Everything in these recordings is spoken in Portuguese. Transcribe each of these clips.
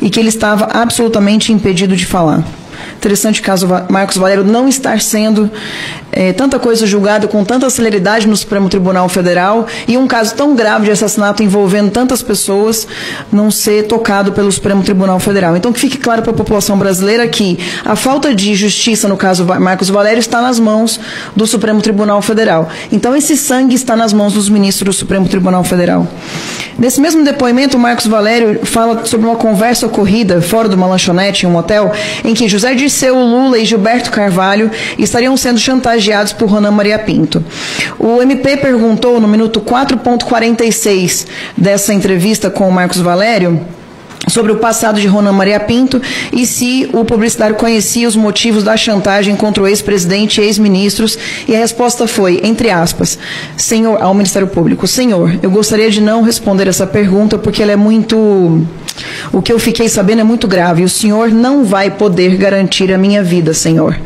e que ele estava absolutamente impedido de falar. Interessante o caso Marcos Valério não estar sendo tanta coisa julgada com tanta celeridade no Supremo Tribunal Federal e um caso tão grave de assassinato envolvendo tantas pessoas não ser tocado pelo Supremo Tribunal Federal. Então, que fique claro para a população brasileira que a falta de justiça no caso Marcos Valério está nas mãos do Supremo Tribunal Federal. Então, esse sangue está nas mãos dos ministros do Supremo Tribunal Federal. Nesse mesmo depoimento, o Marcos Valério fala sobre uma conversa ocorrida fora de uma lanchonete em um hotel, em que José Dirceu Lula e Gilberto Carvalho estariam sendo chantageados por Ronan Maria Pinto. O MP perguntou no minuto 4.46 dessa entrevista com o Marcos Valério sobre o passado de Ronan Maria Pinto e se o publicitário conhecia os motivos da chantagem contra o ex-presidente e ex-ministros, e a resposta foi, entre aspas, senhor, ao Ministério Público, senhor, eu gostaria de não responder essa pergunta porque ela é muito... O que eu fiquei sabendo é muito grave. O senhor não vai poder garantir a minha vida, senhor.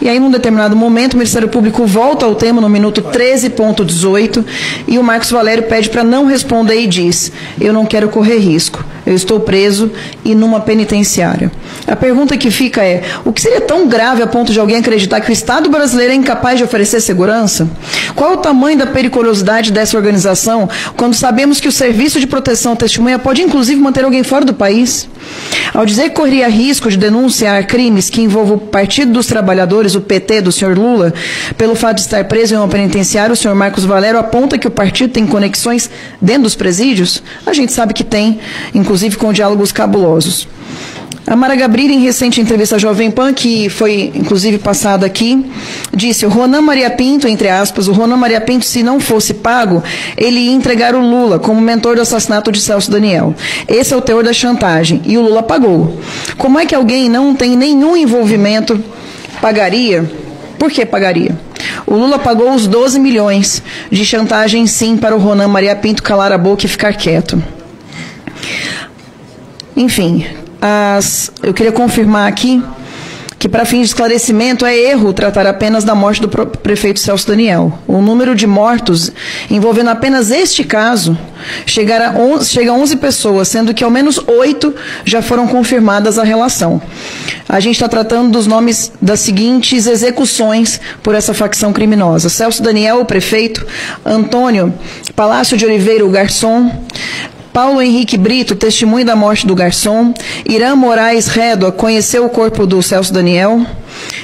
E aí, num determinado momento, o Ministério Público volta ao tema no minuto 13.18 e o Marcos Valério pede para não responder e diz, eu não quero correr risco. Eu estou preso e numa penitenciária. A pergunta que fica é, o que seria tão grave a ponto de alguém acreditar que o Estado brasileiro é incapaz de oferecer segurança? Qual é o tamanho da periculosidade dessa organização quando sabemos que o Serviço de Proteção à Testemunha pode, inclusive, manter alguém fora do país? Ao dizer que corria risco de denunciar crimes que envolvam o Partido dos Trabalhadores, o PT, do senhor Lula, pelo fato de estar preso em uma penitenciária, o senhor Marcos Valério aponta que o partido tem conexões dentro dos presídios? A gente sabe que tem, inclusive com diálogos cabulosos. A Mara Gabrilli, em recente entrevista à Jovem Pan, que foi inclusive passada aqui, disse, o Ronan Maria Pinto, entre aspas, o Ronan Maria Pinto, se não fosse pago, ele ia entregar o Lula como mentor do assassinato de Celso Daniel. Esse é o teor da chantagem, e o Lula pagou. Como é que alguém não tem nenhum envolvimento pagaria? Por que pagaria? O Lula pagou os 12 milhões de chantagem, sim, para o Ronan Maria Pinto calar a boca e ficar quieto. Enfim, eu queria confirmar aqui que, para fins de esclarecimento, é erro tratar apenas da morte do prefeito Celso Daniel. O número de mortos envolvendo apenas este caso chega a 11 pessoas, sendo que ao menos 8 já foram confirmadas a relação. A gente está tratando dos nomes das seguintes execuções por essa facção criminosa. Celso Daniel, o prefeito, Antônio Palácio de Oliveira, o garçom, Paulo Henrique Brito, testemunho da morte do garçom. Irã Moraes Rédoa conheceu o corpo do Celso Daniel.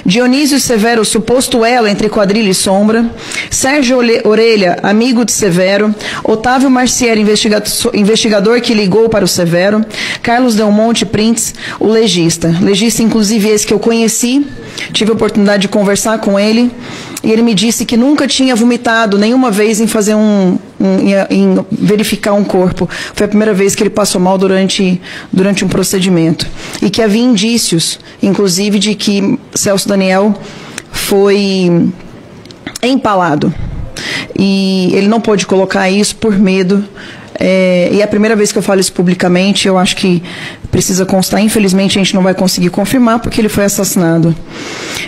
Dionísio Severo, suposto elo entre quadrilha e sombra. Sérgio Orelha, amigo de Severo. Otávio Marciero, investigador que ligou para o Severo. Carlos Del Monte Prints, o legista. Legista, inclusive, esse que eu conheci. Tive a oportunidade de conversar com ele. E ele me disse que nunca tinha vomitado nenhuma vez em fazer em verificar um corpo. Foi a primeira vez que ele passou mal durante um procedimento. E que havia indícios, inclusive, de que Celso Daniel foi empalado. E ele não pôde colocar isso por medo. E é a primeira vez que eu falo isso publicamente, eu acho que precisa constar. Infelizmente, a gente não vai conseguir confirmar, porque ele foi assassinado.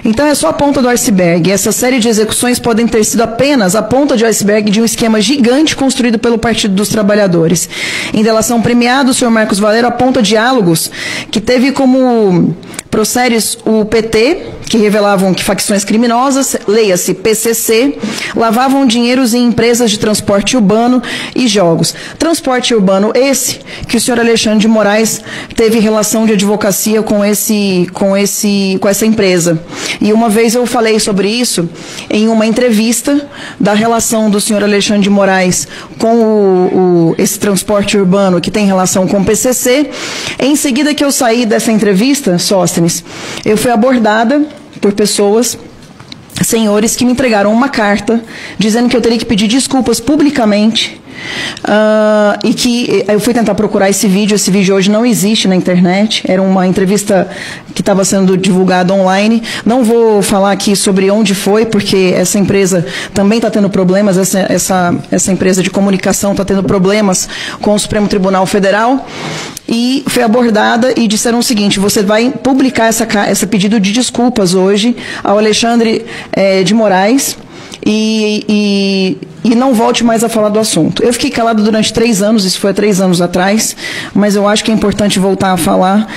Então, é só a ponta do iceberg. Essa série de execuções podem ter sido apenas a ponta de iceberg de um esquema gigante construído pelo Partido dos Trabalhadores. Em delação premiada, o senhor Marcos Valério aponta diálogos que teve como processos o PT, que revelavam que facções criminosas, leia-se PCC, lavavam dinheiros em empresas de transporte urbano e jogos. Transporte urbano esse que o senhor Alexandre de Moraes teve relação de advocacia com essa empresa. E uma vez eu falei sobre isso em uma entrevista da relação do senhor Alexandre de Moraes com esse transporte urbano que tem relação com o PCC. Em seguida que eu saí dessa entrevista, Sóstenes, eu fui abordada por pessoas, senhores, que me entregaram uma carta dizendo que eu teria que pedir desculpas publicamente. E que eu fui tentar procurar esse vídeo hoje não existe na internet, era uma entrevista que estava sendo divulgada online. Não vou falar aqui sobre onde foi, porque essa empresa também está tendo problemas, essa empresa de comunicação está tendo problemas com o Supremo Tribunal Federal, e foi abordada e disseram o seguinte: você vai publicar esse pedido de desculpas hoje ao Alexandre de Moraes, e não volte mais a falar do assunto. Eu fiquei calado durante 3 anos, isso foi há 3 anos atrás, mas eu acho que é importante voltar a falar,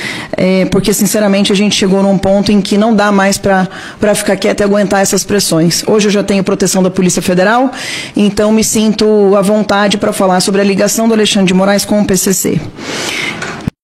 porque, sinceramente, a gente chegou num ponto em que não dá mais para ficar quieto e aguentar essas pressões. Hoje eu já tenho proteção da Polícia Federal, então me sinto à vontade para falar sobre a ligação do Alexandre de Moraes com o PCC.